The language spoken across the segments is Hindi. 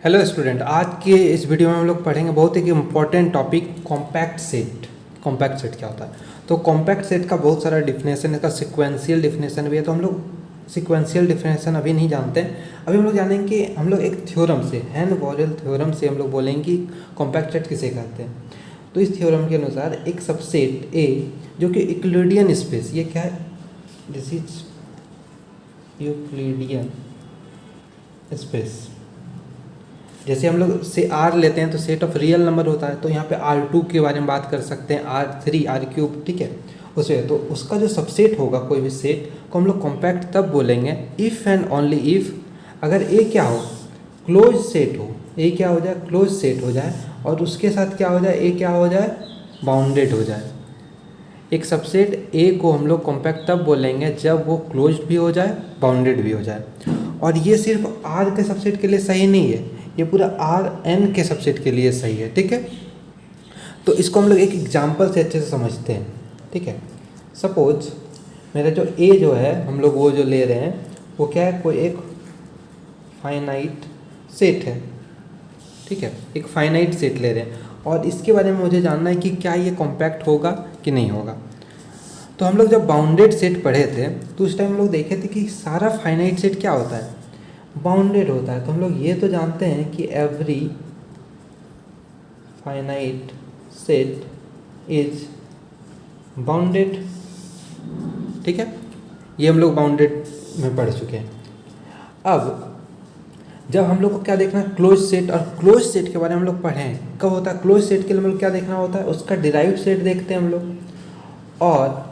हेलो स्टूडेंट, आज के इस वीडियो में हम लोग पढ़ेंगे बहुत ही important topic compact set. Compact set क्या होता है? तो कॉम्पैक्ट सेट का बहुत सारा डिफिनेशन, इसका सिक्वेंशियल डिफिनेशन भी है। तो हम लोग सिक्वेंशियल डिफिनेशन अभी नहीं जानते हैं। अभी हम लोग जानेंगे कि हम लोग एक थ्योरम से, हेन-बोरेल थ्योरम से हम लोग बोलेंगे कि कॉम्पैक्ट सेट किसे कहते हैं। तो इस थ्योरम के अनुसार एक सबसेट ए जो कि यूक्लिडियन स्पेस, ये क्या है? This is Euclidean space. जैसे हम लोग से आर लेते हैं तो सेट ऑफ रियल नंबर होता है, तो यहाँ पे R2 के बारे में बात कर सकते हैं, R3 R3, ठीक है। उसमें तो उसका जो सबसेट होगा कोई भी सेट को हम लोग कॉम्पैक्ट तब बोलेंगे इफ़ एंड ओनली इफ़ अगर ए क्या हो, क्लोज सेट हो। ए क्या हो जाए? क्लोज सेट हो जाए। और उसके साथ क्या हो जाए? ए क्या हो जाए? बाउंडेड हो जाए। एक सबसेट ए को हम लोग कॉम्पैक्ट तब बोलेंगे जब वो क्लोज्ड भी हो जाए, बाउंडेड भी हो जाए। और ये सिर्फ आर के सबसेट के लिए सही नहीं है, ये पूरा आर एन के सबसेट के लिए सही है, ठीक है। तो इसको हम लोग एक एग्जांपल से अच्छे से समझते हैं, ठीक है। सपोज मेरा जो ए जो है, हम लोग वो जो ले रहे हैं वो क्या है? कोई एक फाइनाइट सेट है, ठीक है। एक फाइनाइट सेट ले रहे हैं और इसके बारे में मुझे जानना है कि क्या ये कॉम्पैक्ट होगा कि नहीं होगा। तो हम लोग जब बाउंडेड सेट पढ़े थे तो उस टाइम हम लोग देखे थे कि सारा फाइनाइट सेट क्या होता है? बाउंडेड होता है। तो हम लोग ये तो जानते हैं कि every finite set is bounded, ठीक है। ये हम लोग बाउंडेड में पढ़ चुके हैं। अब जब हम लोग को क्या देखना है? Close set. और क्लोज सेट के बारे में हम लोग पढ़े हैं। कब होता है क्लोज सेट के लिए? हम लोग क्या देखना होता है? उसका डिराइव्ड सेट देखते हैं हम लोग। और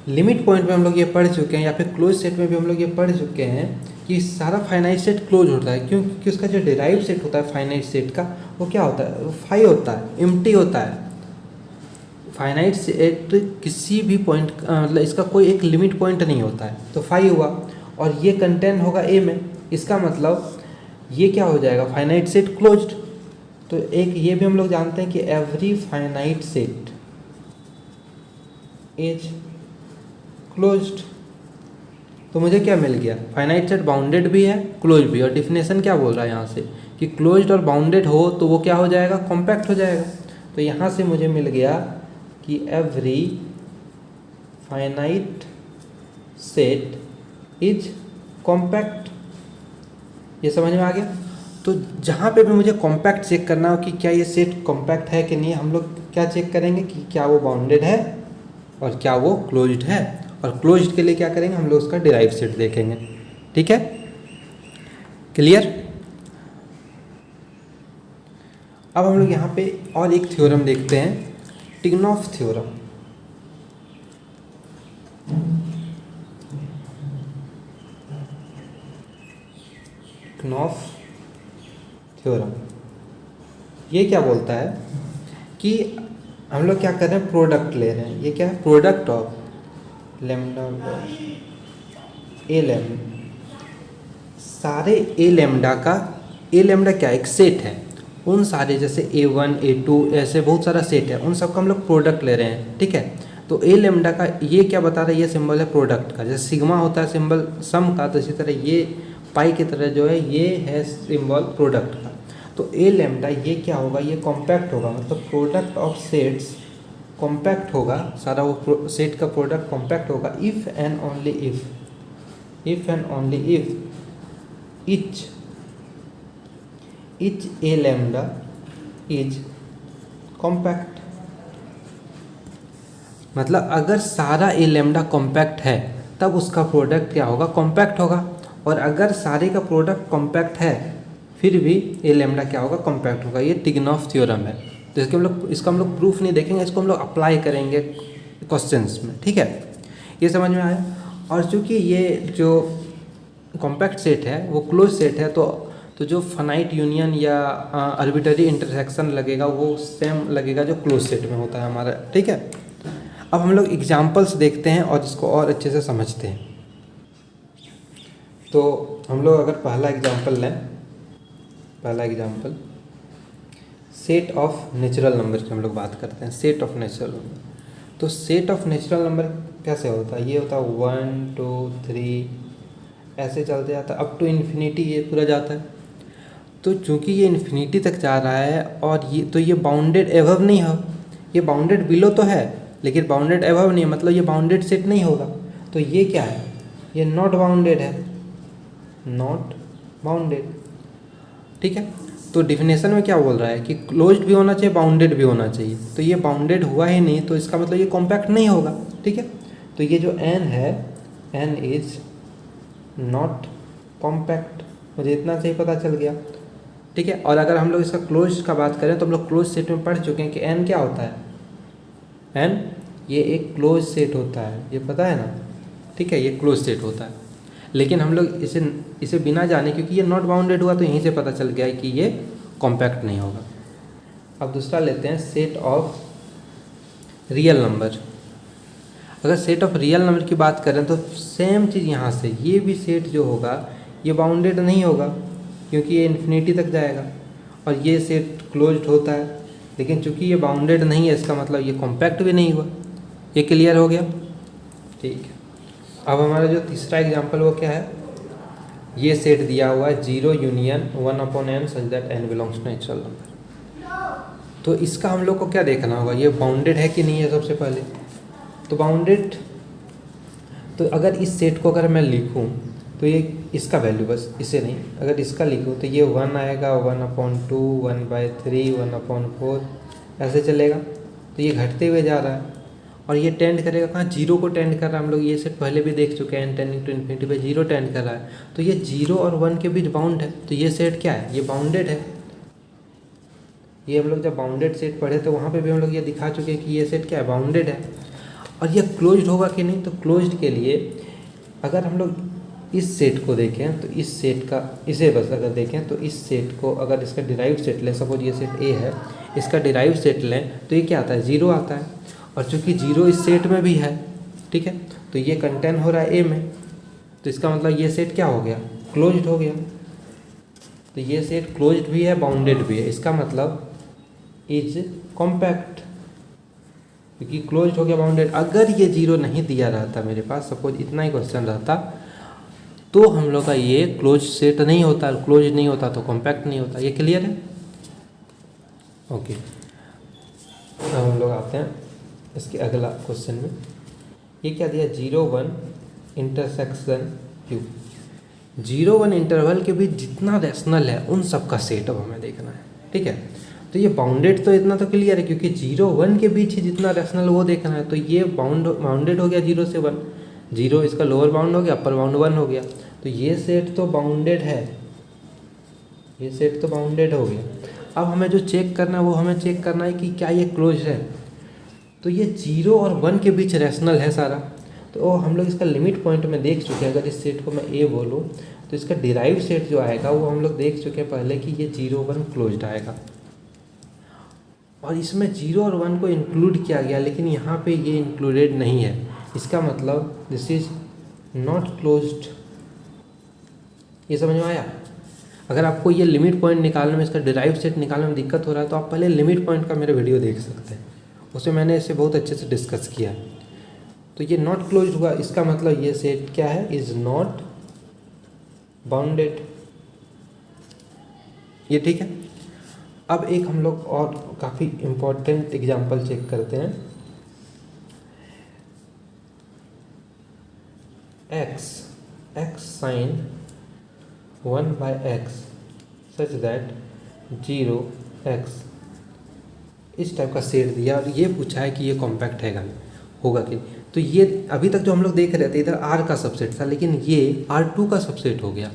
लिमिट पॉइंट में हम लोग ये पढ़ चुके हैं, या फिर क्लोज सेट में भी हम लोग ये पढ़ चुके हैं कि सारा फाइनाइट सेट क्लोज होता है। क्यों? क्योंकि उसका जो डिराइव्ड सेट होता है फाइनाइट सेट का, वो क्या होता है? वो फाई होता है, एम्प्टी होता है। फाइनाइट सेट किसी भी पॉइंट मतलब इसका कोई एक लिमिट पॉइंट नहीं होता है, तो फाई हुआ। और ये कंटेंट होगा ए में, इसका मतलब ये क्या हो जाएगा? Finite set closed. तो एक ये भी हम लोग जानते हैं कि every finite set is closed. तो मुझे क्या मिल गया? फाइनाइट सेट बाउंडेड भी है, क्लोज भी। और डिफिनेशन क्या बोल रहा है यहाँ से कि क्लोज्ड और बाउंडेड हो तो वो क्या हो जाएगा? कॉम्पैक्ट हो जाएगा। तो यहाँ से मुझे मिल गया कि every finite set is compact. ये समझ में आ गया? तो जहाँ पे भी मुझे कॉम्पैक्ट चेक करना हो कि क्या ये सेट कॉम्पैक्ट है कि नहीं, हम लोग क्या चेक करेंगे कि क्या वो बाउंडेड है और क्या वो क्लोज्ड है। और क्लोज्ड के लिए क्या करेंगे? हम लोग उसका डिराइव सेट देखेंगे, ठीक है। क्लियर? अब हम लोग यहाँ पे और एक थ्योरम देखते हैं, टिग्नॉफ थ्योरम। टिग्नॉफ थ्योरम ये क्या बोलता है कि हम लोग क्या कर रहे हैं? प्रोडक्ट ले रहे हैं। ये क्या है? Product of lambda A lambda, सारे ए लेमडा का। ए लेमडा क्या? एक सेट है। उन सारे जैसे A1 A2 ऐसे बहुत सारा सेट है, उन सब का हम लोग प्रोडक्ट ले रहे हैं, ठीक है। तो ए लेमडा का ये क्या बता रहा है? ये सिंबल है प्रोडक्ट का। जैसे सिग्मा होता है सिंबल सम का, तो इसी तरह ये पाई की तरह जो है ये है सिंबल प्रोडक्ट का। तो ए लेमडा ये क्या होगा? ये कॉम्पैक्ट होगा। मतलब प्रोडक्ट ऑफ सेट्स कॉम्पैक्ट होगा, सारा वो सेट का प्रोडक्ट कॉम्पैक्ट होगा if and only if each a lambda is compact। मतलब अगर सारा ए लेमडा कॉम्पैक्ट है तब उसका प्रोडक्ट क्या होगा? कॉम्पैक्ट होगा। और अगर सारे का प्रोडक्ट कॉम्पैक्ट है फिर भी ए लेमडा क्या होगा? कॉम्पैक्ट होगा। ये टिग्नॉफ थ्योरम है। तो इसका हम लोग प्रूफ नहीं देखेंगे, इसको हम लोग अप्लाई करेंगे क्वेश्चंस में, ठीक है। ये समझ में आया? और चूँकि ये जो कॉम्पैक्ट सेट है वो क्लोज सेट है, तो जो फाइनाइट यूनियन या आर्बिट्ररी इंटरसेक्शन लगेगा वो सेम लगेगा जो क्लोज सेट में होता है हमारा, ठीक है। अब हम लोग एग्जांपल्स देखते हैं और इसको और अच्छे से समझते हैं। तो हम लोग अगर पहला एग्जांपल लें, पहला example set of natural number की हम लोग बात करते हैं। सेट ऑफ नेचुरल नंबर, तो सेट ऑफ नेचुरल नंबर कैसे होता है? ये होता है 1 2 3 ऐसे चलते जाता है, अप टू इन्फिनिटी ये पूरा जाता है। तो चूंकि ये इन्फिनिटी तक जा रहा है और ये बाउंडेड एबव नहीं हो, ये बाउंडेड बिलो तो है लेकिन बाउंडेड एबव नहीं है, मतलब ये बाउंडेड सेट नहीं होगा। तो ये क्या है, ये नॉट बाउंडेड है, नॉट बाउंडेड। ठीक है, तो डिफिनेशन में क्या बोल रहा है कि क्लोज्ड भी होना चाहिए, बाउंडेड भी होना चाहिए। तो ये बाउंडेड हुआ ही नहीं, तो इसका मतलब ये कॉम्पैक्ट नहीं होगा। ठीक है, तो ये जो n है, n इज नॉट कॉम्पैक्ट, मुझे इतना सही पता चल गया। ठीक है, और अगर हम लोग इसका क्लोज का बात करें तो हम लोग क्लोज सेट में पढ़ चुके हैं कि n क्या होता है, n ये एक क्लोज सेट होता है, ये पता है ना। ठीक है, ये क्लोज सेट होता है, लेकिन हम लोग इसे बिना जाने, क्योंकि ये नॉट बाउंडेड हुआ तो यहीं से पता चल गया है कि ये कॉम्पैक्ट नहीं होगा। अब दूसरा लेते हैं सेट ऑफ रियल नंबर। अगर सेट ऑफ रियल नंबर की बात करें तो सेम चीज़ यहाँ से, ये भी सेट जो होगा ये बाउंडेड नहीं होगा क्योंकि ये इन्फिनिटी तक जाएगा, और ये सेट क्लोज्ड होता है, लेकिन चूंकि ये बाउंडेड नहीं है इसका मतलब ये कॉम्पैक्ट भी नहीं हुआ। ये क्लियर हो गया। ठीक है, अब हमारा जो तीसरा एग्जाम्पल वो क्या है, ये सेट दिया हुआ है 0 union 1/n such that n belongs to natural number. तो इसका हम लोग को क्या देखना होगा, ये बाउंडेड है कि नहीं है सबसे पहले। तो बाउंडेड, तो अगर इस सेट को अगर मैं लिखूं तो ये इसका वैल्यू, बस इसे नहीं, अगर इसका लिखूं तो ये 1 आएगा, 1/2, 1/3, 1/4 ऐसे चलेगा। तो ये घटते हुए जा रहा है और ये टेंड करेगा कहाँ, 0 को टेंड कर रहा है। हम लोग ये सेट पहले भी देख चुके हैं, n टेंडिंग टू इन्फिनिटी पे 0 टेंड कर रहा है। तो ये 0 और 1 के बीच बाउंड है, तो ये सेट क्या है, ये बाउंडेड है। ये हम लोग जब बाउंडेड सेट पढ़े तो वहाँ पे भी हम लोग ये दिखा चुके हैं कि ये सेट क्या है, बाउंडेड है। और ये क्लोज्ड होगा कि नहीं, तो क्लोज्ड के लिए अगर हम लोग इस सेट को देखें तो इस सेट का, इसे बस अगर देखें तो इस सेट को अगर इसका डिराइव सेट लें, सपोज ये सेट ए है, इसका डिराइव सेट लें तो ये क्या आता है, 0 आता है। और चूँकि 0 इस सेट में भी है, ठीक है, तो ये कंटेन हो रहा है ए में, तो इसका मतलब ये सेट क्या हो गया, क्लोज्ड हो गया। तो ये सेट क्लोज्ड भी है, बाउंडेड भी है, इसका मतलब इज कॉम्पैक्ट, क्योंकि क्लोज्ड हो गया, बाउंडेड। अगर ये 0 नहीं दिया रहता मेरे पास, सपोज इतना ही क्वेश्चन रहता, तो हम लोग का ये क्लोज सेट नहीं होता, क्लोज नहीं होता तो कॉम्पैक्ट नहीं होता। ये क्लियर है। ओके, अब हम लोग आते हैं इसके अगला क्वेश्चन में। ये क्या दिया, 0 1 इंटरसेक्शन Q। 0 1 इंटरवल के बीच जितना रैशनल है उन सब का सेट अब हमें देखना है। ठीक है, तो ये बाउंडेड तो इतना तो क्लियर है, क्योंकि 0 1 के बीच ही जितना रैशनल वो देखना है। तो ये बाउंडेड हो गया 0 से 1, 0 इसका लोअर बाउंड हो गया, अपर बाउंड 1 हो गया। तो ये सेट तो बाउंडेड है, ये सेट तो बाउंडेड हो गया। अब हमें जो चेक करना है वो हमें चेक करना है कि क्या ये क्लोज है। तो ये 0 और 1 के बीच रैशनल है सारा, तो हम लोग इसका लिमिट पॉइंट में देख चुके हैं। अगर इस सेट को मैं ए बोलूँ तो इसका डिराइव सेट जो आएगा वो हम लोग देख चुके हैं पहले कि ये 0 1 क्लोज्ड आएगा, और इसमें 0 और 1 को इंक्लूड किया गया, लेकिन यहाँ पे ये इंक्लूडेड नहीं है। इसका मतलब दिस इज नॉट क्लोज्ड। ये समझ में आया। अगर आपको ये लिमिट पॉइंट निकालने में, इसका डिराइव सेट निकालने में दिक्कत हो रहा है तो आप पहले लिमिट पॉइंट का मेरा वीडियो देख सकते हैं, उसमें मैंने इसे बहुत अच्छे से डिस्कस किया। तो ये नॉट क्लोज्ड हुआ, इसका मतलब ये सेट क्या है, इज नॉट बाउंडेड। ये ठीक है। अब एक हम लोग और काफ़ी इम्पोर्टेंट एग्जांपल चेक करते हैं। x sign 1/x such that 0x, इस टाइप का सेट दिया और ये पूछा है कि ये कॉम्पैक्ट है होगा कि नहीं। तो ये अभी तक जो हम लोग देख रहे थे इधर R का सबसेट था, लेकिन ये R2 का सबसेट हो गया।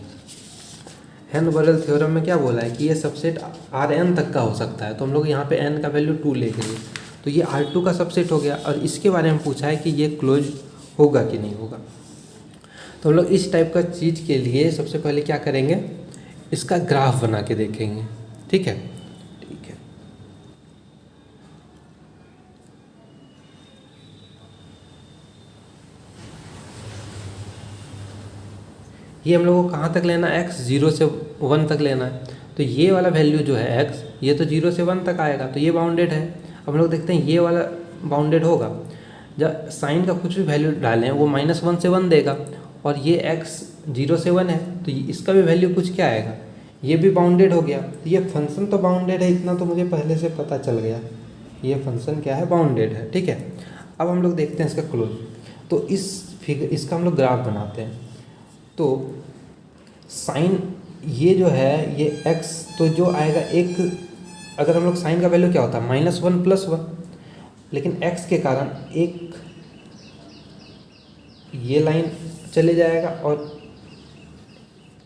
हेन-बरल थ्योरम में क्या बोला है कि ये सबसेट Rn तक का हो सकता है, तो हम लोग यहाँ पे n का वैल्यू 2 ले गए, तो ये R2 का सबसेट हो गया। और इसके बारे में पूछा है कि ये क्लोज होगा कि नहीं होगा। तो हम लोग इस टाइप का चीज़ के लिए सबसे पहले क्या करेंगे, इसका ग्राफ बना के देखेंगे। ठीक है, ठीक है। ये हम लोग को कहाँ तक लेना है, x 0 से 1 तक लेना है। तो ये वाला वैल्यू जो है x, ये तो 0 से 1 तक आएगा, तो ये बाउंडेड है। अब हम लोग देखते हैं ये वाला बाउंडेड होगा। जब साइन का कुछ भी वैल्यू डालें वो -1 से 1 देगा, और ये x 0 से 1 है तो इसका भी वैल्यू कुछ क्या आएगा, ये भी बाउंडेड हो गया। ये फंक्शन तो बाउंडेड है, इतना तो मुझे पहले से पता चल गया, ये फंक्शन क्या है, बाउंडेड है, ठीक है। अब हम लोग देखते हैं इसका क्लोज। तो इसका हम लोग ग्राफ बनाते हैं। तो साइन ये जो है ये x, तो जो आएगा एक, अगर हम लोग साइन का वैल्यू क्या होता है -1 + 1, लेकिन x के कारण एक ये लाइन चले जाएगा और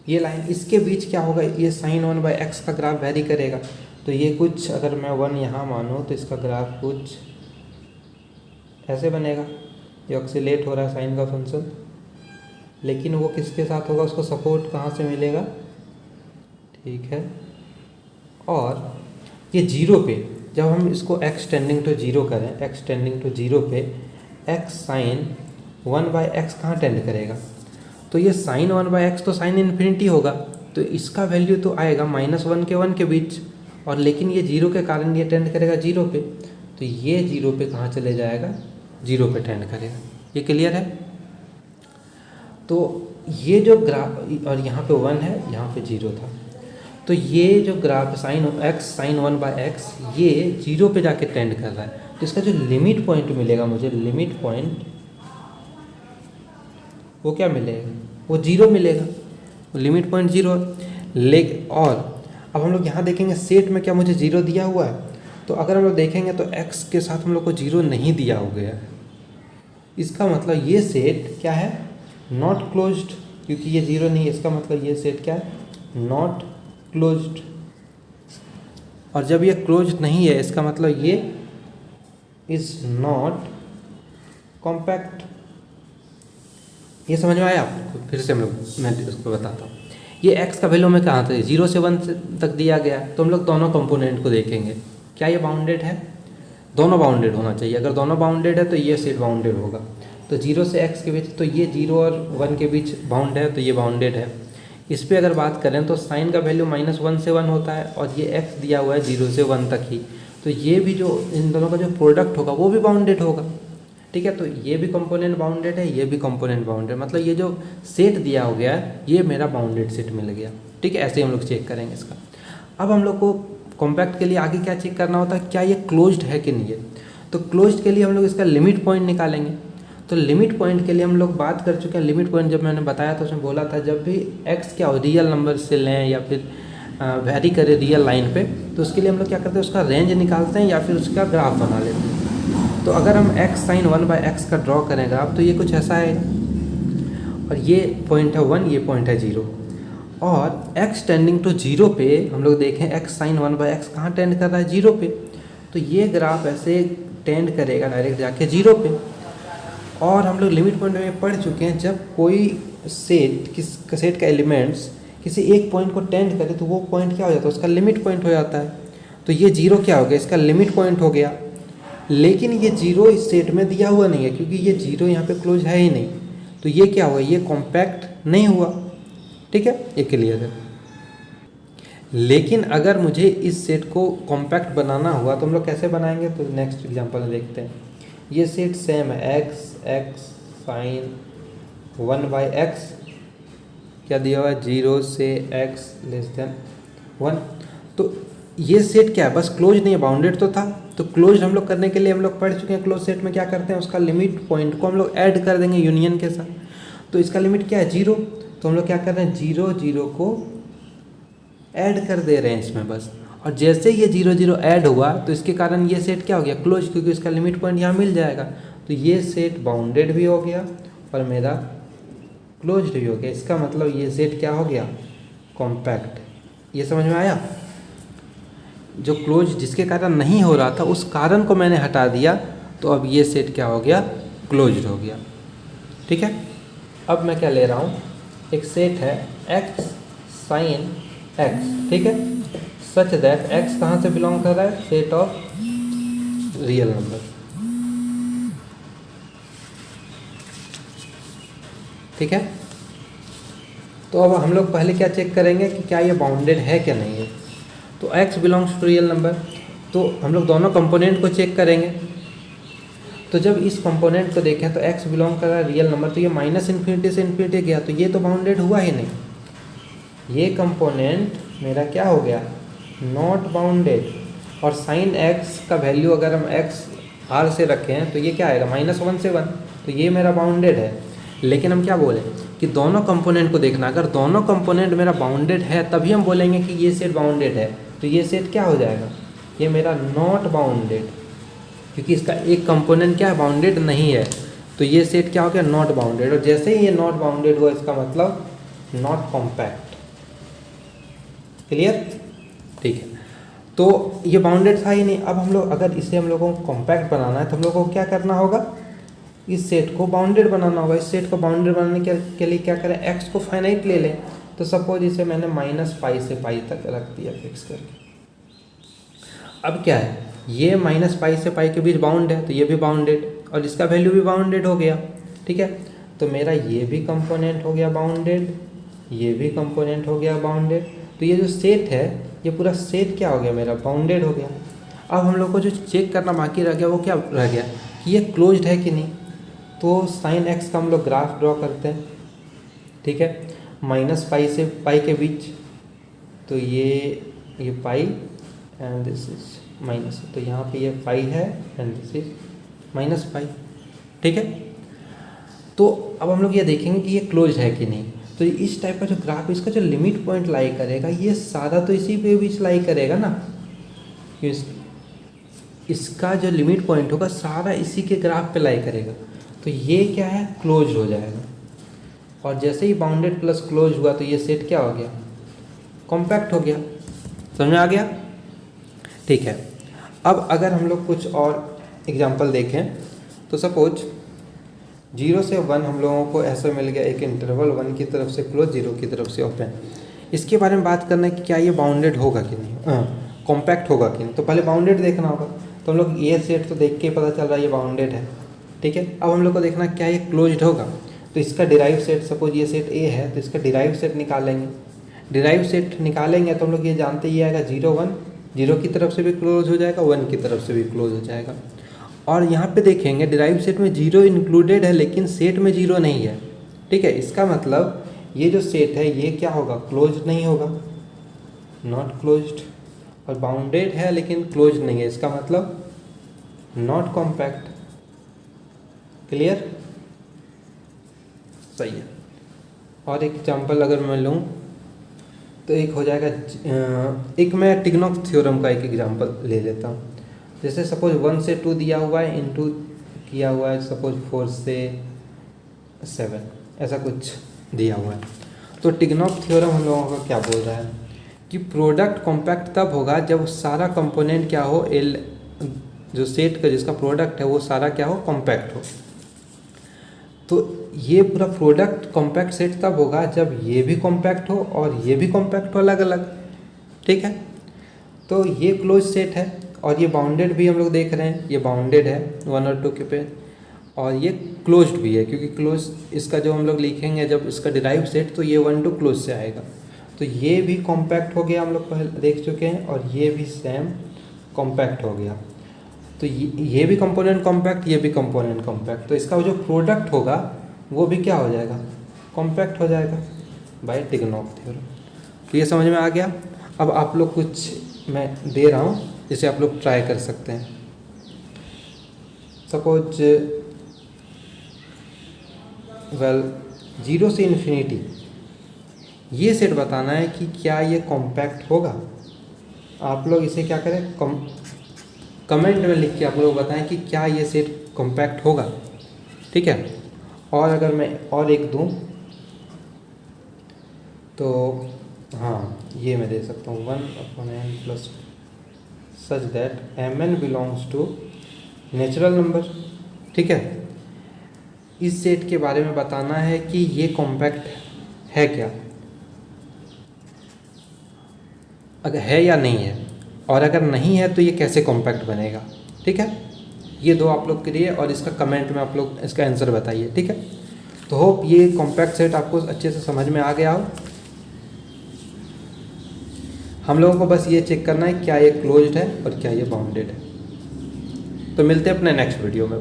ये लाइन, इसके बीच क्या होगा, ये sin1/x का ग्राफ वेरी करेगा। तो ये कुछ, अगर मैं 1 यहाँ मानूँ तो इसका ग्राफ कुछ ऐसे बनेगा। ये ऑक्सीलेट हो रहा है साइन का फंक्शन, लेकिन वो किसके साथ होगा, उसको सपोर्ट कहाँ से मिलेगा, ठीक है। और ये 0 पे जब हम इसको x टेंडिंग टू 0 करें, x टेंडिंग टू 0 पे x sin1/x कहाँ टेंड करेगा, तो ये sin1/x तो साइन इन्फिनिटी होगा, तो इसका वैल्यू तो आएगा -1 के 1 के बीच, और लेकिन ये 0 के कारण ये टेंड करेगा 0 पे, तो ये 0 पे कहाँ चले जाएगा, 0 पे टेंड करेगा। ये क्लियर है। तो ये जो ग्राफ, और यहाँ पे 1 है, यहाँ पे 0 था, तो ये जो ग्राफ sin1/x ये 0 पे जाके टेंड कर रहा है। तो इसका जो लिमिट पॉइंट मिलेगा मुझे, लिमिट पॉइंट वो क्या मिलेगा, वो 0 मिलेगा, लिमिट पॉइंट 0। और अब हम लोग यहाँ देखेंगे सेट में क्या मुझे 0 दिया हुआ है, तो अगर हम लोग देखेंगे तो x के साथ हम लोग को 0 नहीं दिया हो गया है। इसका मतलब ये सेट क्या है, नॉट क्लोज्ड, क्योंकि ये 0 नहीं है, इसका मतलब ये सेट क्या है, नॉट क्लोज्ड। और जब ये क्लोज्ड नहीं है, इसका मतलब ये इज नॉट कॉम्पैक्ट। ये समझ में आया आपको, फिर से मैं उसको बताता हूँ। ये x का वैल्यू में कहाँ था, 0 से 1 तक दिया गया, तो हम लोग दोनों कंपोनेंट को देखेंगे, क्या ये बाउंडेड है, दोनों बाउंडेड होना चाहिए। अगर दोनों बाउंडेड है तो ये सेट बाउंडेड होगा। तो 0 से x के बीच, तो ये 0 और 1 के बीच बाउंड है, तो ये बाउंडेड है। इस पर अगर बात करें तो साइन का वैल्यू -1 से 1 होता है, और ये x दिया हुआ है 0 से 1 तक ही, तो ये भी जो इन दोनों का जो प्रोडक्ट होगा वो भी बाउंडेड होगा, ठीक है। तो ये भी कंपोनेंट बाउंडेड है, ये भी कंपोनेंट बाउंडेड, मतलब ये जो सेट दिया हो गया है ये मेरा बाउंडेड सेट मिल गया, ठीक है। ऐसे ही हम लोग चेक करेंगे इसका। अब हम लोग को कॉम्पैक्ट के लिए आगे क्या चेक करना होता है, क्या ये क्लोज्ड है कि नहीं है। तो क्लोज्ड के लिए हम लोग इसका लिमिट पॉइंट निकालेंगे। तो लिमिट पॉइंट के लिए हम लोग बात कर चुके हैं। लिमिट पॉइंट जब मैंने बताया तो उसमें बोला था जब भी x क्या हो, रियल नंबर से लें या फिर वेरी करें रियल लाइन पे, तो उसके लिए हम लोग क्या करते हैं, उसका रेंज निकालते हैं या फिर उसका ग्राफ बना लेते हैं। तो अगर हम x sin1/x का ड्रॉ करें ग्राफ, तो ये कुछ ऐसा है, और ये पॉइंट है 1, ये पॉइंट है 0, और x टेंडिंग टू 0 पे हम लोग देखें x sin1/x कहाँ टेंड कर रहा है, 0 पे। तो ये ग्राफ ऐसे टेंड करेगा डायरेक्ट जाके 0 पे। और हम लोग लिमिट पॉइंट में पढ़ चुके हैं, जब कोई सेट का एलिमेंट्स किसी एक पॉइंट को टेंड करे तो वो पॉइंट क्या हो जाता है, उसका लिमिट पॉइंट हो जाता है। तो ये 0 क्या हो गया, इसका लिमिट पॉइंट हो गया। लेकिन ये 0 इस सेट में दिया हुआ नहीं है, क्योंकि ये 0 यहाँ पे क्लोज है ही नहीं, तो ये क्या हुआ, ये कॉम्पैक्ट नहीं हुआ, ठीक है, ये क्लियर है। लेकिन अगर मुझे इस सेट को कॉम्पैक्ट बनाना हुआ तो हम लोग कैसे बनाएंगे, तो नेक्स्ट एग्जांपल देखते हैं। ये सेट सेम है, x sin1/x क्या दिया हुआ है, 0 से x < 1। तो ये सेट क्या है, बस क्लोज नहीं है, बाउंडेड तो था। तो क्लोज हम लोग करने के लिए हम लोग पढ़ चुके हैं, क्लोज सेट में क्या करते हैं, उसका लिमिट पॉइंट को हम लोग ऐड कर देंगे यूनियन के साथ। तो इसका लिमिट क्या है, 0, तो हम लोग क्या कर रहे हैं, 0 0 को ऐड कर दे रहे हैं इसमें बस। और जैसे ये 0 0 ऐड हुआ तो इसके कारण ये सेट क्या हो गया, क्लोज, क्योंकि इसका लिमिट पॉइंट यहाँ मिल जाएगा। तो ये सेट बाउंडेड भी हो गया और मेरा क्लोज्ड भी हो गया। इसका मतलब ये सेट क्या हो गया, कॉम्पैक्ट। ये समझ में आया। जो क्लोज जिसके कारण नहीं हो रहा था उस कारण को मैंने हटा दिया, तो अब ये सेट क्या हो गया, क्लोज्ड हो गया, ठीक है। अब मैं क्या ले रहा हूँ, एक सेट है x sin x, ठीक है, सच दैट x कहाँ से बिलोंग कर रहा है, सेट ऑफ रियल नंबर, ठीक है। तो अब हम लोग पहले क्या चेक करेंगे कि क्या ये बाउंडेड है क्या नहीं है। तो x belongs to real number, तो हम लोग दोनों कंपोनेंट को चेक करेंगे। तो जब इस कंपोनेंट को देखें तो x बिलोंग कर रहा है रियल नंबर, तो ये -∞ से ∞ गया, तो ये तो बाउंडेड हुआ ही नहीं। ये कंपोनेंट मेरा क्या हो गया, नॉट बाउंडेड। और साइन एक्स का वैल्यू अगर हम एक्स आर से रखें हैं तो ये क्या आएगा, -1 से 1, तो ये मेरा बाउंडेड है। लेकिन हम क्या बोले कि दोनों कंपोनेंट को देखना, अगर दोनों कंपोनेंट मेरा बाउंडेड है तभी हम बोलेंगे कि ये सेट बाउंडेड है। तो ये सेट क्या हो जाएगा, ये मेरा नॉट बाउंडेड, क्योंकि इसका एक कंपोनेंट क्या है, बाउंडेड नहीं है। तो ये सेट क्या हो गया, नॉट बाउंडेड। और जैसे ही ये नॉट बाउंडेड हुआ इसका मतलब नॉट कॉम्पैक्ट। क्लियर, ठीक है। तो ये बाउंडेड था ही नहीं। अब हम लोग अगर इसे हम लोगों को कॉम्पैक्ट बनाना है तो हम लोगों को क्या करना होगा, इस सेट को बाउंडेड बनाना होगा। इस सेट को बाउंडेड बनाने के लिए क्या करें, एक्स को फाइनाइट ले लें। तो सपोज इसे मैंने -π से π तक रख दिया फिक्स करके। अब क्या है, ये -π से π के बीच बाउंड है तो ये भी बाउंडेड, और इसका वैल्यू भी बाउंडेड हो गया। ठीक है, तो मेरा ये भी कंपोनेंट हो गया बाउंडेड, ये भी कंपोनेंट हो गया बाउंडेड। तो ये जो सेट है ये पूरा सेट क्या हो गया, मेरा बाउंडेड हो गया। अब हम लोग को जो चेक करना बाकी रह गया वो क्या रह गया कि ये क्लोज्ड है कि नहीं। तो साइन एक्स का हम लोग ग्राफ ड्रॉ करते हैं। ठीक है, -π से π के बीच, तो ये पाई एंड दिस इज माइनस, तो यहाँ पे ये पाई है एंड दिस इज -π। ठीक है, तो अब हम लोग ये देखेंगे कि ये क्लोज है कि नहीं। तो इस टाइप का जो ग्राफ, इसका जो लिमिट पॉइंट लाई करेगा ये सारा तो इसी पे भी लाई करेगा ना, इसका जो लिमिट पॉइंट होगा सारा इसी के ग्राफ पे लाई करेगा। तो ये क्या है, क्लोज हो जाएगा। और जैसे ही बाउंडेड प्लस क्लोज हुआ तो ये सेट क्या हो गया, कॉम्पैक्ट हो गया। समझ में आ गया, ठीक है। अब अगर हम लोग कुछ और एग्जांपल देखें तो सपोज 0 से 1 हम लोगों को ऐसा मिल गया एक इंटरवल, 1 की तरफ से क्लोज, 0 की तरफ से ओपन। इसके बारे में बात करना है कि क्या ये बाउंडेड होगा कि नहीं, कॉम्पैक्ट होगा कि नहीं। तो पहले बाउंडेड देखना होगा। तो हम लोग ये सेट तो देख के पता चल रहा है ये बाउंडेड है। ठीक है, अब हम लोग को देखना क्या ये क्लोज्ड होगा। तो इसका डिराइव सेट, सपोज ये सेट ए है तो इसका डिराइव सेट निकालेंगे। डिराइव सेट निकालेंगे तो हम लोग ये जानते ही आएगा 0 1, 0 की तरफ से भी क्लोज हो जाएगा, 1 की तरफ से भी क्लोज हो जाएगा। और यहाँ पे देखेंगे डिराइव सेट में 0 इंक्लूडेड है लेकिन सेट में 0 नहीं है। ठीक है, इसका मतलब ये जो सेट है ये क्या होगा, क्लोज नहीं होगा, नॉट क्लोज्ड। और बाउंडेड है लेकिन क्लोज नहीं है, इसका मतलब नॉट कॉम्पैक्ट। क्लियर, सही है। और एक एग्जांपल अगर मैं लूँ तो एक हो जाएगा, एक मैं टिग्नॉफ थ्योरम का एक एग्जांपल ले लेता हूँ। जैसे सपोज 1 से 2 दिया हुआ है, इनटू किया हुआ है सपोज 4 से 7, ऐसा कुछ दिया हुआ है। तो टिग्नॉफ थ्योरम हम लोगों का क्या बोल रहा है कि प्रोडक्ट कॉम्पैक्ट तब होगा जब सारा कंपोनेंट क्या हो, एल जो सेट का जिसका प्रोडक्ट है वो सारा क्या हो, कॉम्पैक्ट हो। तो ये पूरा प्रोडक्ट कॉम्पैक्ट सेट तब होगा जब ये भी कॉम्पैक्ट हो और ये भी कॉम्पैक्ट हो अलग अलग। ठीक है, तो ये क्लोज सेट है और ये बाउंडेड भी हम लोग देख रहे हैं, ये बाउंडेड है 1 और 2 के पे, और ये क्लोज्ड भी है क्योंकि क्लोज इसका जो हम लोग लिखेंगे जब इसका डिराइव सेट तो ये 1 2 क्लोज से आएगा। तो ये भी कॉम्पैक्ट हो गया, हम लोग पहले देख चुके हैं, और ये भी सेम कॉम्पैक्ट हो गया। तो ये भी कंपोनेंट कॉम्पैक्ट, ये भी कंपोनेंट कॉम्पैक्ट, तो इसका जो प्रोडक्ट होगा वो भी क्या हो जाएगा, कॉम्पैक्ट हो जाएगा बाय टिग्नॉफ थ्योरम। तो ये समझ में आ गया। अब आप लोग कुछ मैं दे रहा हूँ जिसे आप लोग ट्राई कर सकते हैं। सपोज 0 से इन्फिनिटी ये सेट बताना है कि क्या ये कॉम्पैक्ट होगा। आप लोग इसे क्या करें, कमेंट में लिख के आप लोग बताएं कि क्या ये सेट कॉम्पैक्ट होगा। ठीक है, और अगर मैं और एक दूं तो हाँ, ये मैं दे सकता हूँ 1/n plus such that mn belongs to natural number. ठीक है, इस सेट के बारे में बताना है कि ये कॉम्पैक्ट है क्या, अगर है या नहीं है, और अगर नहीं है तो ये कैसे कॉम्पैक्ट बनेगा। ठीक है, ये दो आप लोग करिए और इसका कमेंट में आप लोग इसका आंसर बताइए। ठीक है, तो होप ये कॉम्पैक्ट सेट आपको अच्छे से समझ में आ गया हो। हम लोगों को बस ये चेक करना है क्या ये क्लोज्ड है और क्या ये बाउंडेड है। तो मिलते हैं अपने नेक्स्ट वीडियो में।